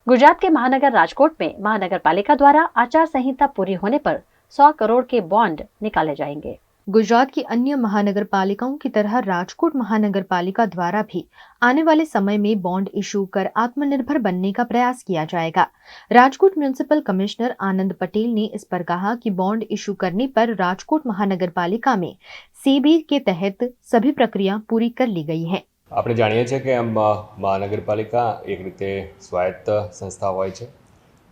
गुजरात के महानगर राजकोट में महानगर पालिका द्वारा आचार संहिता पूरी होने पर 100 करोड़ के बॉन्ड निकाले जाएंगे। गुजरात की अन्य महानगर पालिकाओं की तरह राजकोट महानगर पालिका द्वारा भी आने वाले समय में बॉन्ड इशू कर आत्मनिर्भर बनने का प्रयास किया जाएगा। राजकोट म्युनिसिपल कमिश्नर आनंद पटेल ने इस पर कहा कि बॉन्ड इशू करने पर राजकोट महानगर पालिका में सेबी के तहत सभी प्रक्रिया पूरी कर ली गई है। આપણે જાણીએ છીએ કે મહાનગરપાલિકા એક રીતે સ્વાયત્ત સંસ્થા હોય છે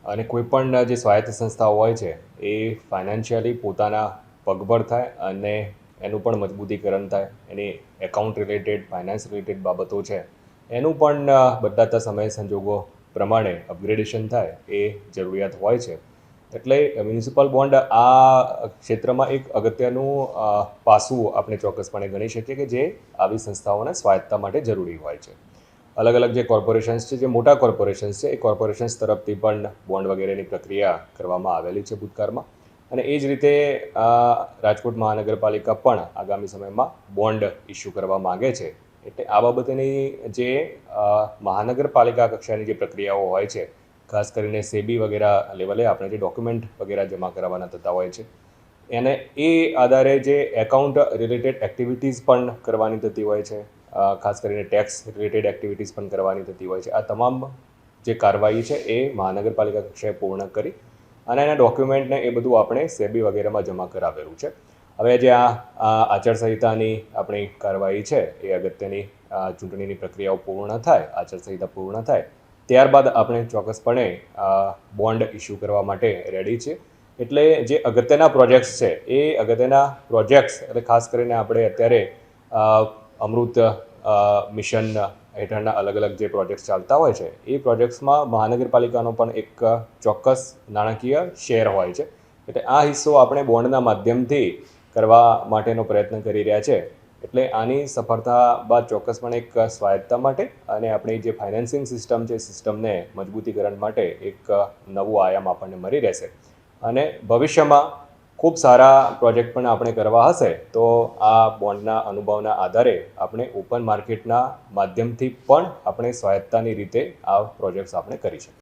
અને કોઈપણ જે સ્વાયત્ત સંસ્થાઓ હોય છે એ ફાઇનાન્શિયલી પોતાના પગભર થાય અને એનું પણ મજબૂતીકરણ થાય, એની એકાઉન્ટ રિલેટેડ ફાઇનાન્સ રિલેટેડ બાબતો છે એનું પણ બદલાતા સમય સંજોગો પ્રમાણે અપગ્રેડેશન થાય એ જરૂરિયાત હોય છે। એટલે મ્યુનિસિપલ બોન્ડ આ ક્ષેત્રમાં એક અગત્યનું પાસું આપણે ચોક્કસપણે ગણી શકીએ કે જે આવી સંસ્થાઓને સ્વાયત્તતા માટે જરૂરી હોય છે। અલગ અલગ જે કોર્પોરેશન્સ છે, જે મોટા કોર્પોરેશન્સ છે, એ કોર્પોરેશન્સ તરફથી પણ બોન્ડ વગેરેની પ્રક્રિયા કરવામાં આવેલી છે ભૂતકાળમાં અને એ જ રીતે રાજકોટ મહાનગરપાલિકા પણ આગામી સમયમાં બોન્ડ ઇસ્યુ કરવા માગે છે। એટલે આ બાબતેની જે મહાનગરપાલિકા કક્ષાની જે પ્રક્રિયાઓ હોય છે, ખાસ કરીને સેબી વગેરે લેવલે આપણે જે ડોક્યુમેન્ટ વગેરે જમા કરાવવાના થતા હોય છે એને એ આધારે જે એકાઉન્ટ રિલેટેડ એક્ટિવિટીઝ પણ કરવાની થતી હોય છે, ખાસ કરીને ટેક્સ રિલેટેડ એક્ટિવિટીઝ પણ કરવાની થતી હોય છે। આ તમામ જે કાર્યવાહી છે એ મહાનગરપાલિકા કક્ષાએ પૂર્ણ કરી અને એના ડોક્યુમેન્ટને એ બધું આપણે સેબી વગેરેમાં જમા કરાવેલું છે। હવે જે આ આચારસંહિતાની આપણી કાર્યવાહી છે એ અગત્યની ચૂંટણીની પ્રક્રિયાઓ પૂર્ણ થાય, આચારસંહિતા પૂર્ણ થાય ત્યારબાદ આપણે ચોક્કસપણે બોન્ડ ઇસ્યુ કરવા માટે રેડી છે। એટલે જે અગત્યના પ્રોજેક્ટ્સ છે એ અગત્યના પ્રોજેક્ટ્સ એટલે ખાસ કરીને આપણે અત્યારે અમૃત મિશન હેઠળના અલગ અલગ જે પ્રોજેક્ટ્સ ચાલતા હોય છે એ પ્રોજેક્ટ્સમાં મહાનગરપાલિકાનો પણ એક ચોક્કસ નાણાકીય શેર હોય છે। એટલે આ હિસ્સો આપણે બોન્ડના માધ્યમથી કરવા માટેનો પ્રયત્ન કરી રહ્યા છે। એટલે આની સફળતા બાદ ચોક્કસપણે એક સ્વાયત્તતા માટે અને આપણી જે ફાઇનાન્સિંગ સિસ્ટમ છે સિસ્ટમને મજબૂતીકરણ માટે એક નવું આયામ આપણને મળી રહેશે અને ભવિષ્યમાં ખૂબ સારા પ્રોજેક્ટ પણ આપણે કરવા હશે તો આ બોન્ડના અનુભવના આધારે આપણે ઓપન માર્કેટના માધ્યમથી પણ આપણે સ્વાયત્તતાની રીતે આ પ્રોજેક્ટ્સ આપણે કરી શકીએ।